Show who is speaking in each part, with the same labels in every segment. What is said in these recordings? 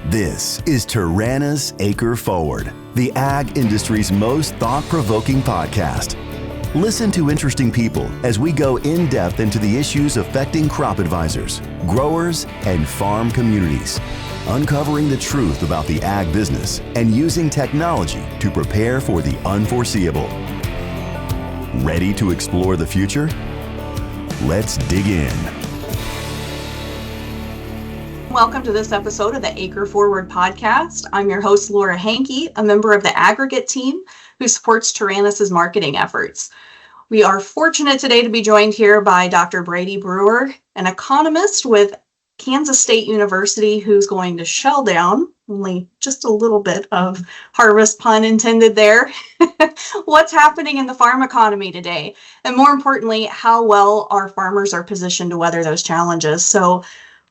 Speaker 1: This is Tirana's Acreforward, the ag industry's most thought-provoking podcast. Listen to interesting people as we go in-depth into the issues affecting crop advisors, growers, and farm communities, uncovering the truth about the ag business and using technology to prepare for the unforeseeable. Ready to explore the future? Let's dig in.
Speaker 2: Welcome to this episode of the Acreforward podcast. I'm your host, Laura Hankey, a member of the aggregate team who supports Tirana's marketing efforts. We are fortunate today to be joined here by Dr. Brady Brewer, an economist with Kansas State University who's going to shell down, only just a little bit of harvest pun intended there, what's happening in the farm economy today, and more importantly, how well our farmers are positioned to weather those challenges. So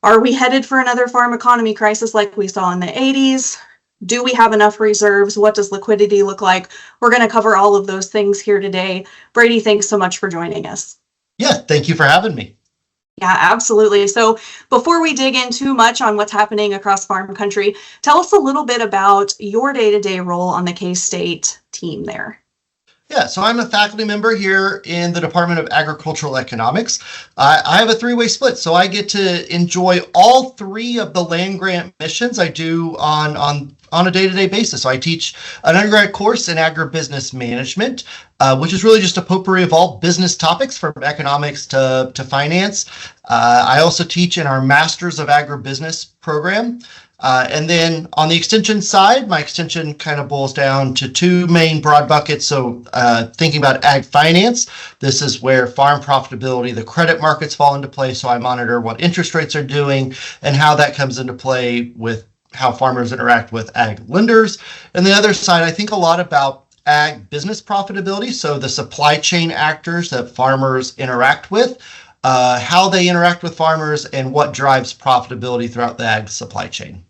Speaker 2: are we headed for another farm economy crisis like we saw in the 80s? Do we have enough reserves? What does liquidity look like? We're going to cover all of those things here today. Brady, thanks so much for joining us.
Speaker 3: Yeah, thank you for having me.
Speaker 2: Yeah, absolutely. So before we dig in too much on what's happening across farm country, tell us a little bit about your day-to-day role on the K-State team there.
Speaker 3: Yeah, so I'm a faculty member here in the Department of Agricultural Economics. I have a three-way split, so I get to enjoy all three of the land grant missions I do on a day-to-day basis. So I teach an undergrad course in agribusiness management, which is really just a potpourri of all business topics from economics to finance. I also teach in our Masters of Agribusiness program. And then on the extension side, my extension kind of boils down to two main broad buckets. So thinking about ag finance, this is where farm profitability, the credit markets fall into play. So I monitor what interest rates are doing and how that comes into play with how farmers interact with ag lenders. And the other side, I think a lot about ag business profitability. So the supply chain actors that farmers interact with, how they interact with farmers, and what drives profitability throughout the ag supply chain.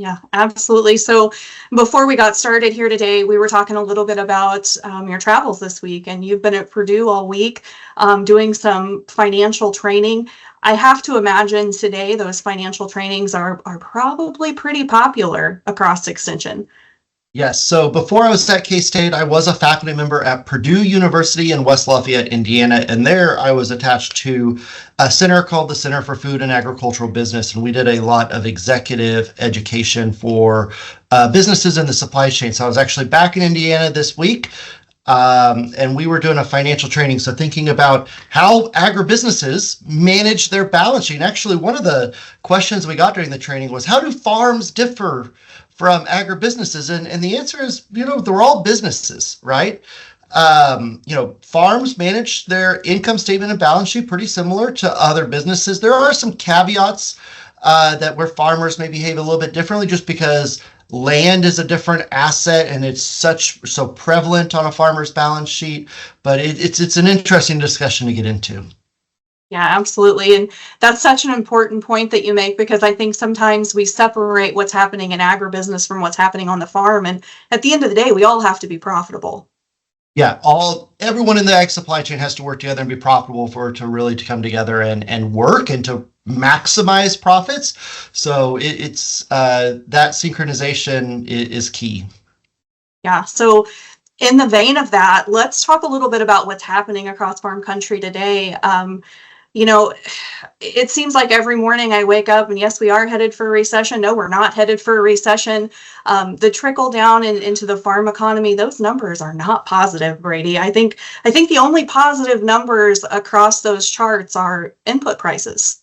Speaker 2: Yeah, absolutely. So before we got started here today, we were talking a little bit about your travels this week, and you've been at Purdue all week doing some financial training. I have to imagine today those financial trainings are probably pretty popular across Extension.
Speaker 3: Yes. So before I was at K-State, I was a faculty member at Purdue University in West Lafayette, Indiana. And there I was attached to a center called the Center for Food and Agricultural Business. And we did a lot of executive education for businesses in the supply chain. So I was actually back in Indiana this week. And we were doing a financial training. So thinking about how agribusinesses manage their balance sheet. And actually, one of the questions we got during the training was, how do farms differ from agribusinesses? And the answer is, they're all businesses, right? Farms manage their income statement and balance sheet pretty similar to other businesses. There are some caveats that where farmers may behave a little bit differently just because land is a different asset and it's so prevalent on a farmer's balance sheet. But it's an interesting discussion to get into.
Speaker 2: Yeah, absolutely. And that's such an important point that you make, because I think sometimes we separate what's happening in agribusiness from what's happening on the farm. And at the end of the day, we all have to be profitable.
Speaker 3: Yeah, everyone in the ag supply chain has to work together and be profitable for it to really to come together and work and to maximize profits. So it's that synchronization is key. Yeah.
Speaker 2: So in the vein of that, let's talk a little bit about what's happening across farm country today. It seems like every morning I wake up and yes, we are headed for a recession. No, we're not headed for a recession. The trickle down into the farm economy, those numbers are not positive, Brady. I think the only positive numbers across those charts are input prices.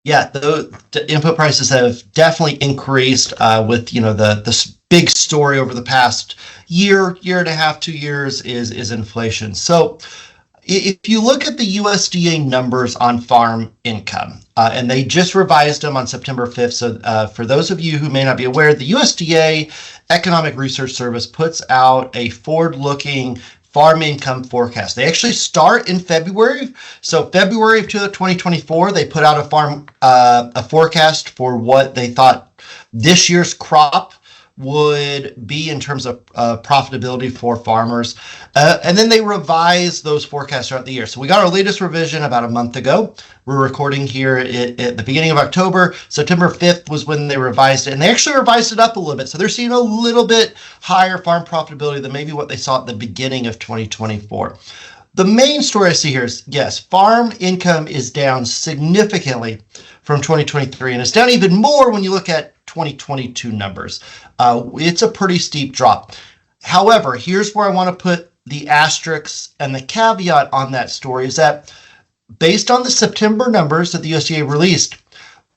Speaker 3: Yeah, the input prices have definitely increased with, the big story over the past year and a half, 2 years is inflation. So if you look at the USDA numbers on farm income, and they just revised them on September 5th. So for those of you who may not be aware, the USDA Economic Research Service puts out a forward-looking farm income forecast. They actually start in February. So February of 2024, they put out a forecast for what they thought this year's crop would be in terms of profitability for farmers. And then they revise those forecasts throughout the year. So we got our latest revision about a month ago. We're recording here at the beginning of October. September 5th was when they revised it, and they actually revised it up a little bit. So they're seeing a little bit higher farm profitability than maybe what they saw at the beginning of 2024. The main story I see here is, yes, farm income is down significantly from 2023, and it's down even more when you look at 2022 numbers. It's a pretty steep drop. However, here's where I want to put the asterisk and the caveat on that story is that based on the September numbers that the USDA released,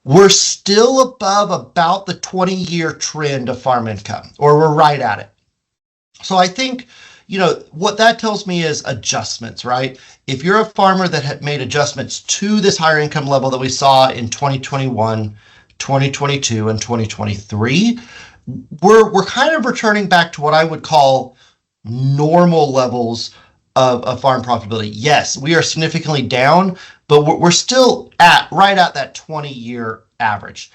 Speaker 3: we're still above about the 20-year trend of farm income, or we're right at it. So I think, what that tells me is adjustments, right? If you're a farmer that had made adjustments to this higher income level that we saw in 2021, 2022, and 2023, we're kind of returning back to what I would call normal levels of farm profitability. Yes, we are significantly down, but we're still right at that 20-year average.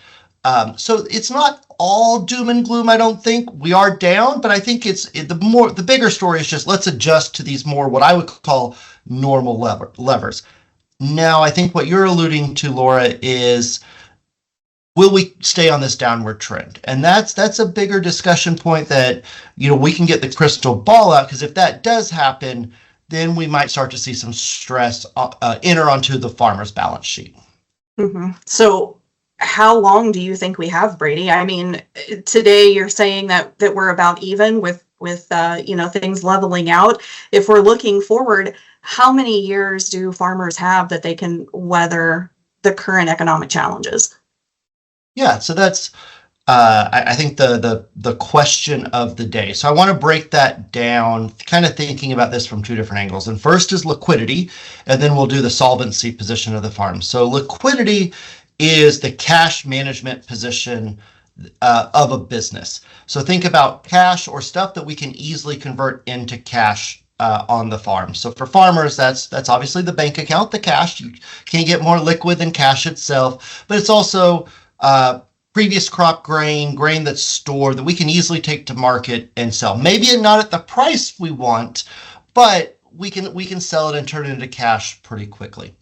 Speaker 3: So it's not all doom and gloom, I don't think. We are down, but I think the bigger story is just let's adjust to these more what I would call normal levers. Now, I think what you're alluding to, Laura, is will we stay on this downward trend? And that's a bigger discussion point that, we can get the crystal ball out, because if that does happen, then we might start to see some stress enter onto the farmer's balance sheet.
Speaker 2: Mm-hmm. So how long do you think we have, Brady? I mean, today you're saying that we're about even with things leveling out. If we're looking forward, how many years do farmers have that they can weather the current economic challenges?
Speaker 3: Yeah, so that's I think the question of the day. So I want to break that down, kind of thinking about this from two different angles. And first is liquidity, and then we'll do the solvency position of the farm. So liquidity is the cash management position of a business. So think about cash or stuff that we can easily convert into cash on the farm. So for farmers, that's obviously the bank account, the cash. You can't get more liquid than cash itself, but it's also previous crop grain that's stored that we can easily take to market and sell. Maybe not at the price we want, but we can sell it and turn it into cash pretty quickly.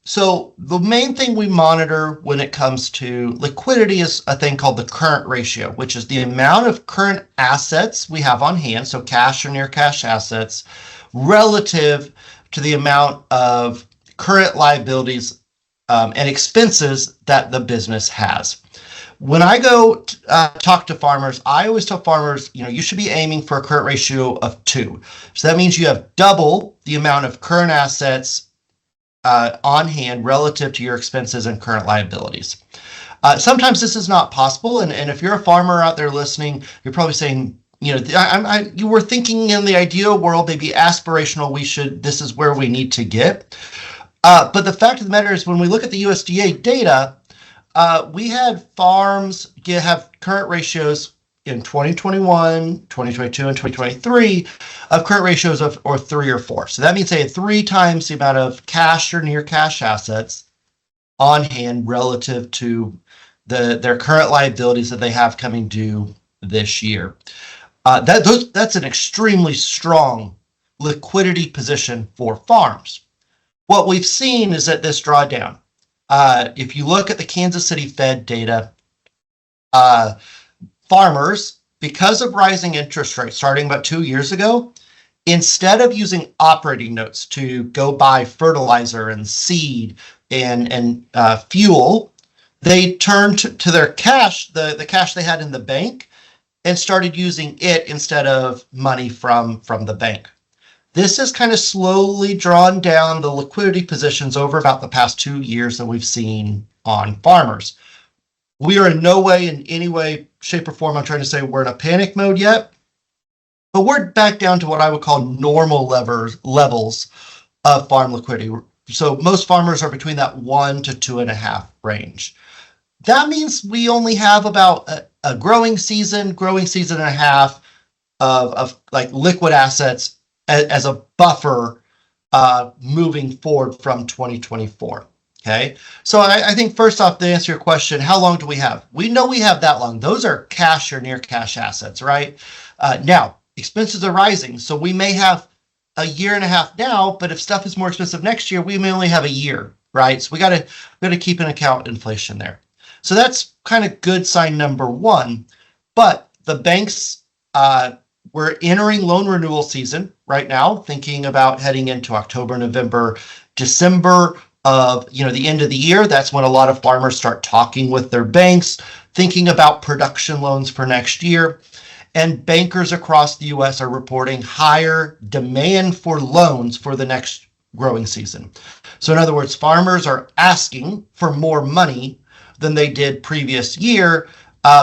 Speaker 3: So the main thing we monitor when it comes to liquidity is a thing called the current ratio, which is the amount of current assets we have on hand, so cash or near cash assets, relative to the amount of current liabilities and expenses that the business has. When I go talk to farmers, I always tell farmers, you should be aiming for a current ratio of 2. So that means you have double the amount of current assets on hand relative to your expenses and current liabilities. Sometimes this is not possible, and if you're a farmer out there listening, you're probably saying, you were thinking in the ideal world, maybe aspirational, this is where we need to get. But the fact of the matter is, when we look at the USDA data, we had farms have current ratios in 2021, 2022, and 2023 of current ratios of 3 or 4. So that means they had 3 times the amount of cash or near cash assets on hand relative to their current liabilities that they have coming due this year. That's an extremely strong liquidity position for farms. What we've seen is that this drawdown, if you look at the Kansas City Fed data, farmers, because of rising interest rates starting about 2 years ago, instead of using operating notes to go buy fertilizer and seed and fuel, they turned to their cash, the cash they had in the bank, and started using it instead of money from the bank. This has kind of slowly drawn down the liquidity positions over about the past 2 years that we've seen on farmers. We are in no way, in any way, shape, or form, I'm trying to say we're in a panic mode yet, but we're back down to what I would call normal levels of farm liquidity. So most farmers are between that 1 to 2.5 range. That means we only have about a growing season and a half of like liquid assets as a buffer moving forward from 2024. Okay, so I think first off, to answer your question, how long do we have? We know we have that long. Those are cash or near cash assets, right? Now, expenses are rising, so we may have a year and a half now, but if stuff is more expensive next year, we may only have a year, right? So we got to keep in account inflation there. So that's kind of good sign number one. But the banks, we're entering loan renewal season right now, thinking about heading into October, November, December of the end of the year. That's when a lot of farmers start talking with their banks, thinking about production loans for next year. And bankers across the US are reporting higher demand for loans for the next growing season. So in other words, farmers are asking for more money than they did previous year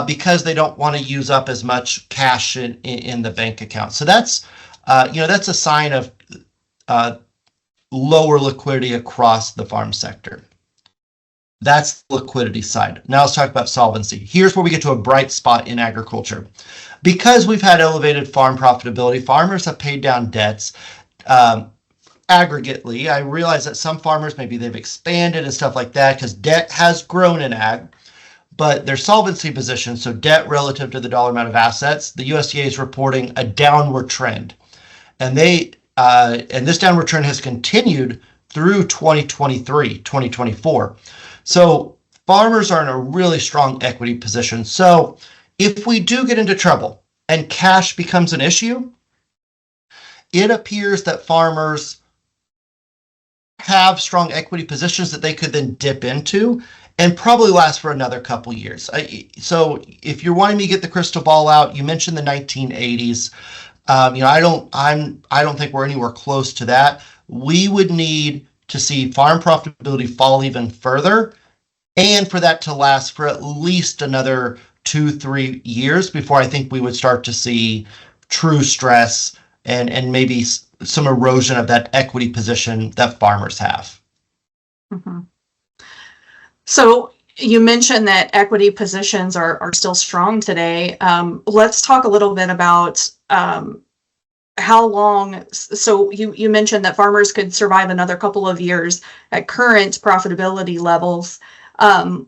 Speaker 3: because they don't want to use up as much cash in the bank account. So that's that's a sign of lower liquidity across the farm sector. That's the liquidity side. Now let's talk about solvency. Here's where we get to a bright spot in agriculture. Because we've had elevated farm profitability, farmers have paid down debts. Aggregately, I realize that some farmers, maybe they've expanded and stuff like that because debt has grown in ag, but their solvency position, so debt relative to the dollar amount of assets, the USDA is reporting a downward trend. And this downward trend has continued through 2023, 2024. So farmers are in a really strong equity position. So if we do get into trouble and cash becomes an issue, it appears that farmers have strong equity positions that they could then dip into and probably last for another couple years. So if you're wanting me to get the crystal ball out, you mentioned the 1980s. I don't think we're anywhere close to that. We would need to see farm profitability fall even further, and for that to last for at least another 2-3 years before I think we would start to see true stress and maybe some erosion of that equity position that farmers have.
Speaker 2: Mm-hmm. So you mentioned that equity positions are still strong today. Let's talk a little bit about how long. So you mentioned that farmers could survive another couple of years at current profitability levels.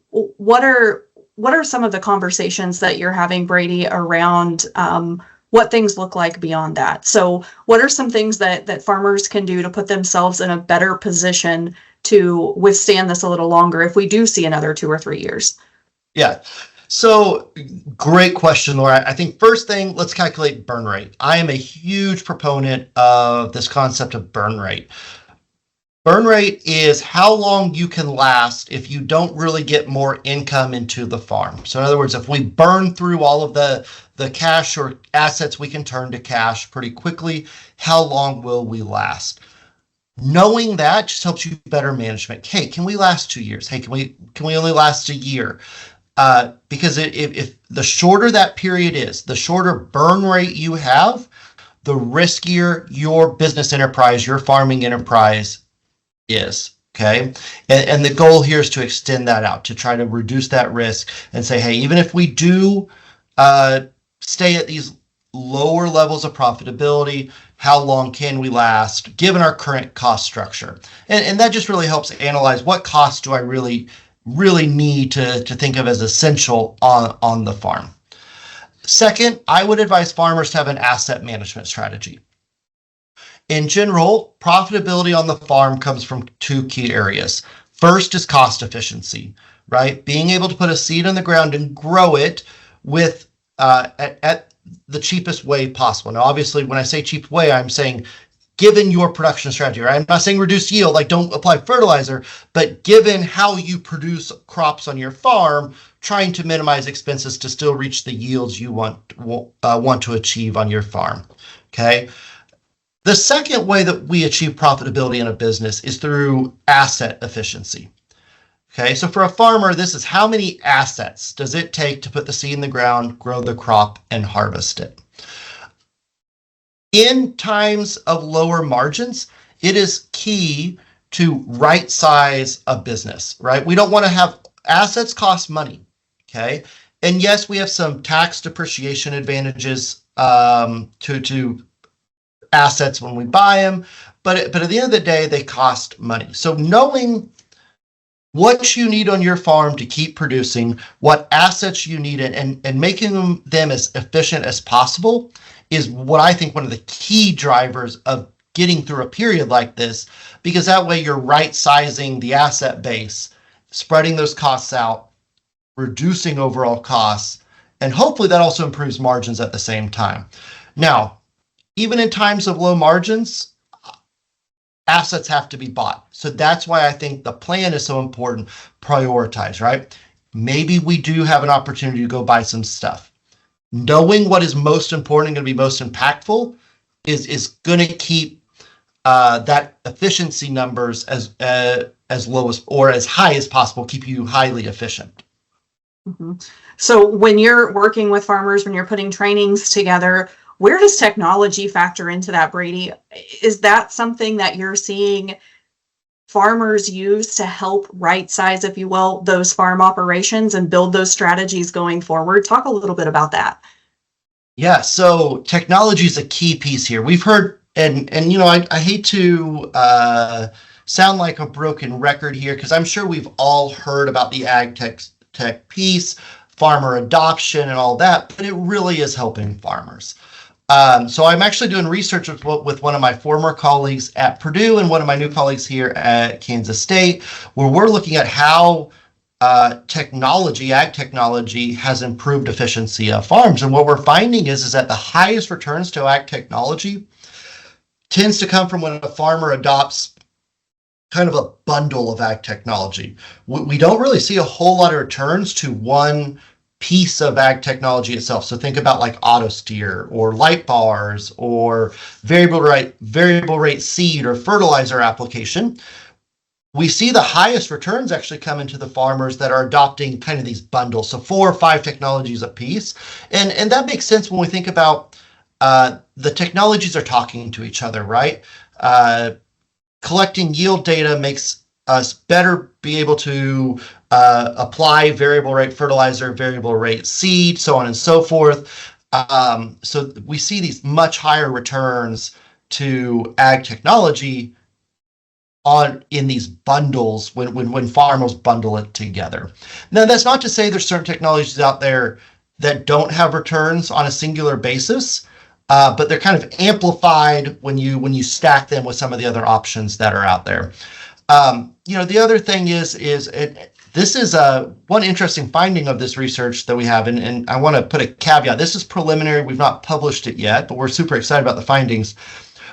Speaker 2: What are some of the conversations that you're having, Brady, around what things look like beyond that? So what are some things that farmers can do to put themselves in a better position to withstand this a little longer if we do see another 2 or 3 years?
Speaker 3: Yeah. So great question, Laura. I think first thing, let's calculate burn rate. I am a huge proponent of this concept of burn rate. Burn rate is how long you can last if you don't really get more income into the farm. So in other words, if we burn through all of the cash or assets we can turn to cash pretty quickly, how long will we last? Knowing that just helps you better management. Hey, can we last 2 years? Hey, can we only last a year? Because if the shorter that period is, the shorter burn rate you have, the riskier your business enterprise, your farming enterprise is. Okay. And the goal here is to extend that out, to try to reduce that risk and say, hey, even if we do stay at these lower levels of profitability, how long can we last given our current cost structure? And that just really helps analyze what costs do I really need to think of as essential on the farm. Second, I would advise farmers to have an asset management strategy. In general, profitability on the farm comes from 2 key areas. First is cost efficiency, right? Being able to put a seed on the ground and grow it with at the cheapest way possible. Now, obviously, when I say cheap way, I'm saying given your production strategy, right? I'm not saying reduce yield, like don't apply fertilizer, but given how you produce crops on your farm, trying to minimize expenses to still reach the yields you want to achieve on your farm, okay? The second way that we achieve profitability in a business is through asset efficiency. Okay, so for a farmer, this is how many assets does it take to put the seed in the ground, grow the crop, and harvest it. In times of lower margins, it is key to right size a business, right? We don't want to have assets cost money, okay? And yes, we have some tax depreciation advantages to assets when we buy them, but at the end of the day, they cost money. So knowing what you need on your farm to keep producing, what assets you need, and making them as efficient as possible is what I think one of the key drivers of getting through a period like this, because that way you're right sizing the asset base, spreading those costs out, reducing overall costs, and hopefully that also improves margins at the same time. Now, even in times of low margins, assets have to be bought. So that's why I think the plan is so important. Prioritize, right? Maybe we do have an opportunity to go buy some stuff. Knowing what is most important and going to be most impactful is going to keep that efficiency numbers as low as or as high as possible, keep you highly efficient.
Speaker 2: Mm-hmm. So when you're working with farmers, when you're putting trainings together, where does technology factor into that, Brady? Is that something that you're seeing farmers use to help right size, if you will, those farm operations and build those strategies going forward? Talk a little bit about that.
Speaker 3: Yeah, so technology is a key piece here. We've heard, and I hate to sound like a broken record here, because I'm sure we've all heard about the ag tech piece, farmer adoption and all that, but it really is helping farmers. So I'm actually doing research with one of my former colleagues at Purdue and one of my new colleagues here at Kansas State, where we're looking at how ag technology has improved efficiency of farms. And what we're finding is that the highest returns to ag technology tends to come from when a farmer adopts kind of a bundle of ag technology. We don't really see a whole lot of returns to one piece of ag technology itself. So think about like auto steer or light bars or variable rate seed or fertilizer application. We see the highest returns actually come into the farmers that are adopting kind of these bundles. So 4 or 5 technologies a piece. And that makes sense when we think about the technologies are talking to each other, right? Collecting yield data makes us better be able to apply variable rate fertilizer, variable rate seed, so on and so forth. So we see these much higher returns to ag technology in these bundles when farmers bundle it together. Now, that's not to say there's certain technologies out there that don't have returns on a singular basis, but they're kind of amplified when you stack them with some of the other options that are out there. The other thing is this is one interesting finding of this research that we have, and I want to put a caveat. This is preliminary. We've not published it yet, but we're super excited about the findings.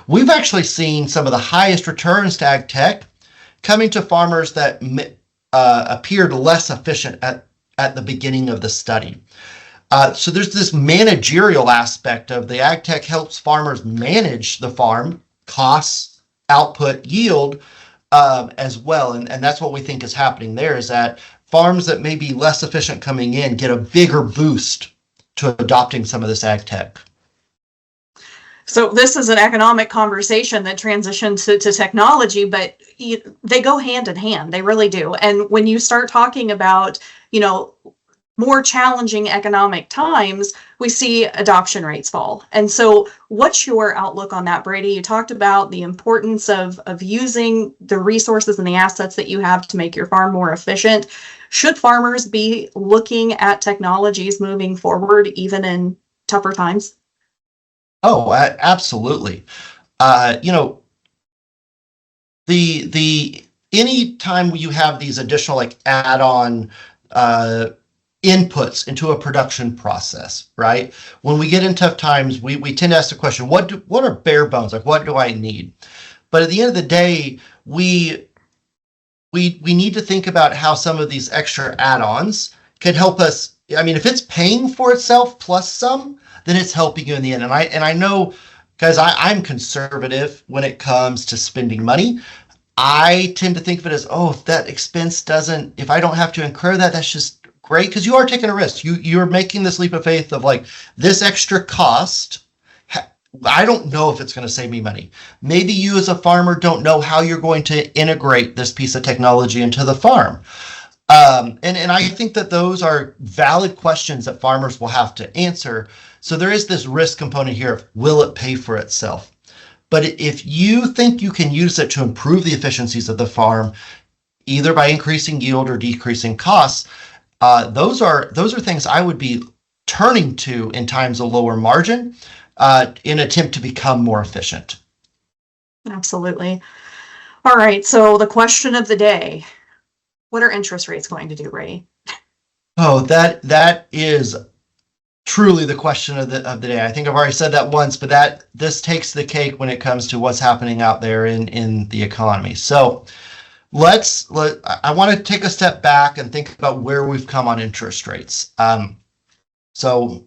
Speaker 3: We've actually seen some of the highest returns to ag tech coming to farmers that appeared less efficient at the beginning of the study. So there's this managerial aspect of the ag tech helps farmers manage the farm, costs, output, yield, as well. And that's what we think is happening there, is that farms that may be less efficient coming in get a bigger boost to adopting some of this ag tech.
Speaker 2: So this is an economic conversation that transitions to technology, but they go hand in hand. They really do. And when you start talking about, more challenging economic times, we see adoption rates fall. And so what's your outlook on that, Brady? You talked about the importance of using the resources and the assets that you have to make your farm more efficient. Should farmers be looking at technologies moving forward, even in tougher times?
Speaker 3: Oh, absolutely. The anytime you have these additional like add-on inputs into a production process, right? When we get in tough times, we tend to ask the question, what are bare bones? Like, what do I need? But at the end of the day, we need to think about how some of these extra add-ons can help us. I mean, if it's paying for itself plus some, then it's helping you in the end. And I know, guys, I'm conservative when it comes to spending money. I tend to think of it as, if that expense if I don't have to incur that, that's just great, because you are taking a risk. You're making this leap of faith of like, this extra cost, I don't know if it's going to save me money. Maybe you as a farmer don't know how you're going to integrate this piece of technology into the farm. And I think that those are valid questions that farmers will have to answer. So there is this risk component here of, will it pay for itself? But if you think you can use it to improve the efficiencies of the farm, either by increasing yield or decreasing costs. Those are things I would be turning to in times of lower margin in attempt to become more efficient.
Speaker 2: Absolutely. All right. So the question of the day, what are interest rates going to do, Ray?
Speaker 3: Oh, that is truly the question of the day. I think I've already said that once, but this takes the cake when it comes to what's happening out there in the economy. So I want to take a step back and think about where we've come on interest rates. So,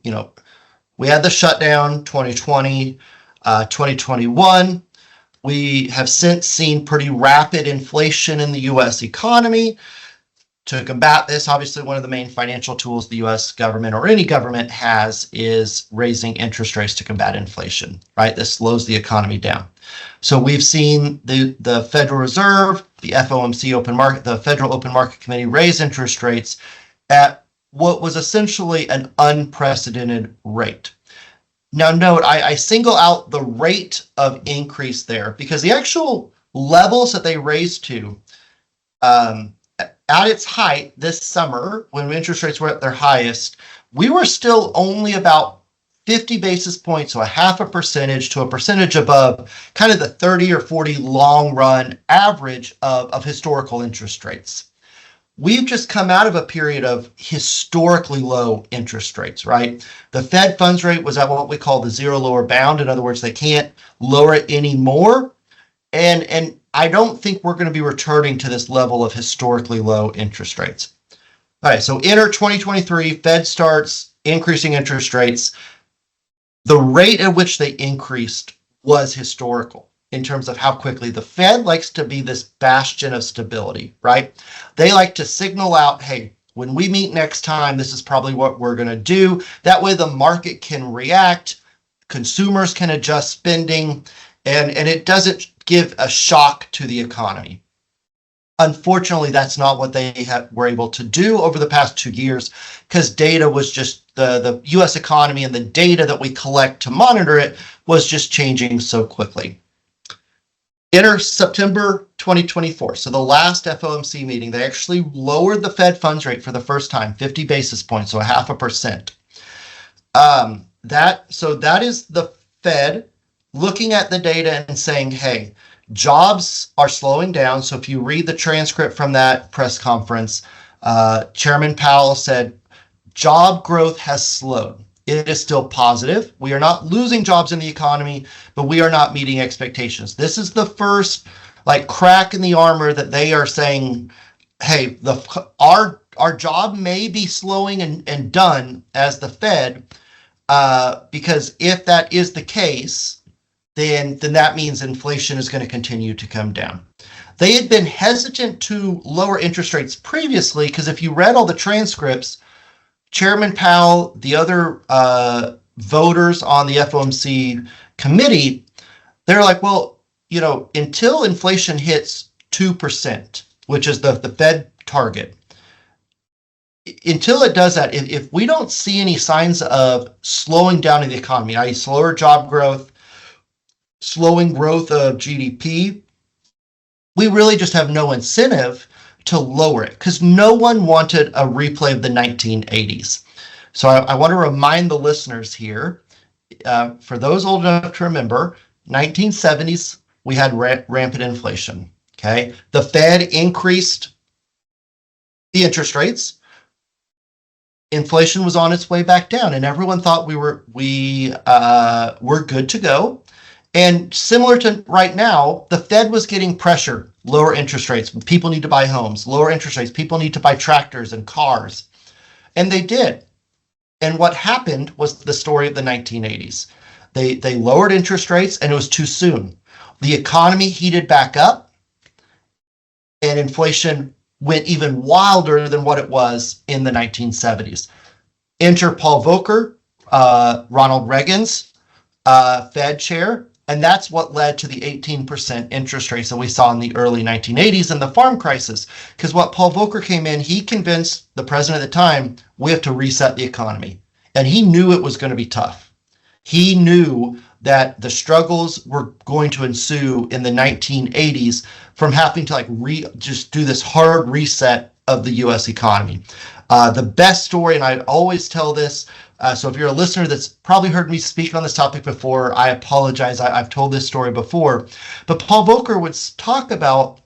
Speaker 3: we had the shutdown 2020, 2021. We have since seen pretty rapid inflation in the U.S. economy. To combat this, obviously, one of the main financial tools the U.S. government or any government has is raising interest rates to combat inflation, right? This slows the economy down. So we've seen the Federal Reserve, the FOMC the Federal Open Market Committee raise interest rates at what was essentially an unprecedented rate. Now note, I single out the rate of increase there because the actual levels that they raised to at its height this summer, when interest rates were at their highest, we were still only about 50 basis points, so a half a percentage to a percentage above kind of the 30 or 40 long run average of historical interest rates. We've just come out of a period of historically low interest rates, right? The Fed funds rate was at what we call the zero lower bound. In other words, they can't lower it anymore. And I don't think we're going to be returning to this level of historically low interest rates. All right, so enter 2023, Fed starts increasing interest rates. The rate at which they increased was historical in terms of how quickly. The Fed likes to be this bastion of stability, right? They like to signal out, hey, when we meet next time, this is probably what we're going to do. That way the market can react, consumers can adjust spending, and it doesn't give a shock to the economy. Unfortunately, that's not what they were able to do over the past 2 years because data was just the U.S. economy and the data that we collect to monitor it was just changing so quickly. Enter September 2024. So the last FOMC meeting, they actually lowered the Fed funds rate for the first time, 50 basis points, so 0.5%. That is the Fed looking at the data and saying, hey, jobs are slowing down. So if you read the transcript from that press conference, Chairman Powell said, job growth has slowed. It is still positive. We are not losing jobs in the economy, but we are not meeting expectations. This is the first crack in the armor that they are saying, hey, our job may be slowing and done as the Fed, because if that is the case, then that means inflation is going to continue to come down. They had been hesitant to lower interest rates previously because if you read all the transcripts, Chairman Powell, the other voters on the FOMC committee, they're like, well, until inflation hits 2%, which is the Fed target, until it does that, if we don't see any signs of slowing down in the economy, i.e. slower job growth, slowing growth of GDP, we really just have no incentive to lower it because no one wanted a replay of the 1980s. So I want to remind the listeners here, for those old enough to remember, 1970s, we had rampant inflation, okay? The Fed increased the interest rates. Inflation was on its way back down and everyone thought we were good to go. And similar to right now, the Fed was getting pressure, lower interest rates. People need to buy homes, lower interest rates. People need to buy tractors and cars. And they did. And what happened was the story of the 1980s. They lowered interest rates and it was too soon. The economy heated back up and inflation went even wilder than what it was in the 1970s. Enter Paul Volcker, Ronald Reagan's Fed chair. And that's what led to the 18% interest rates that we saw in the early 1980s and the farm crisis. Because what Paul Volcker came in, he convinced the president at the time, we have to reset the economy. And he knew it was going to be tough. He knew that the struggles were going to ensue in the 1980s from having to just do this hard reset of the U.S. economy. The best story, and I always tell this, so if you're a listener that's probably heard me speak on this topic before, I apologize. I've told this story before, but Paul Volcker would talk about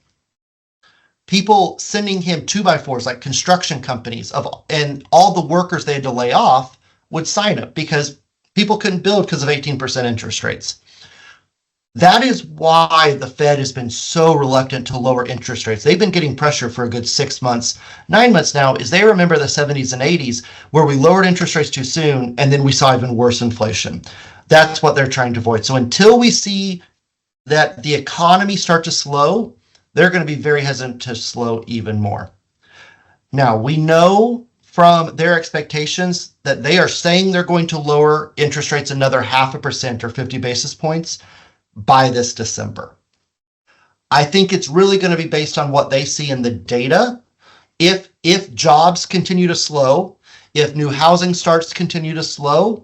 Speaker 3: people sending him 2x4s, like construction companies, and all the workers they had to lay off would sign up because people couldn't build because of 18% interest rates. That is why the Fed has been so reluctant to lower interest rates. They've been getting pressure for a good 6 months, 9 months now, is they remember the 70s and 80s where we lowered interest rates too soon and then we saw even worse inflation. That's what they're trying to avoid. So until we see that the economy start to slow, they're going to be very hesitant to slow even more. Now, we know from their expectations that they are saying they're going to lower interest rates another 0.5% or 50 basis points by this December. I think it's really going to be based on what they see in the data. If jobs continue to slow, if new housing starts to continue to slow,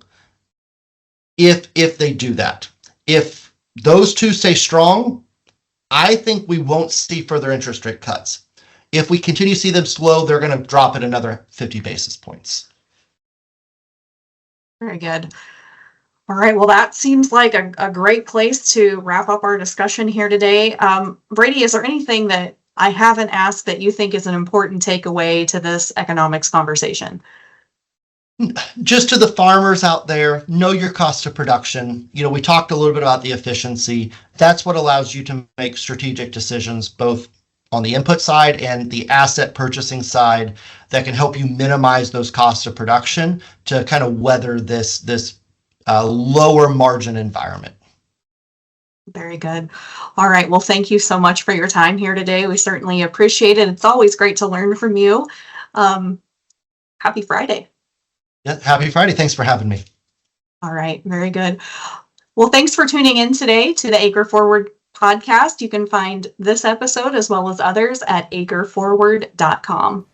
Speaker 3: if they do that. If those two stay strong, I think we won't see further interest rate cuts. If we continue to see them slow, they're going to drop it another 50 basis points.
Speaker 2: Very good. All right. Well, that seems like a great place to wrap up our discussion here today. Brady, is there anything that I haven't asked that you think is an important takeaway to this economics conversation?
Speaker 3: Just to the farmers out there, know your cost of production. We talked a little bit about the efficiency. That's what allows you to make strategic decisions, both on the input side and the asset purchasing side, that can help you minimize those costs of production to kind of weather this lower margin environment.
Speaker 2: Very good. All right. Well, thank you so much for your time here today. We certainly appreciate it. It's always great to learn from you. Happy Friday.
Speaker 3: Yeah, happy Friday. Thanks for having me.
Speaker 2: All right. Very good. Well, thanks for tuning in today to the Acreforward podcast. You can find this episode as well as others at acreforward.com.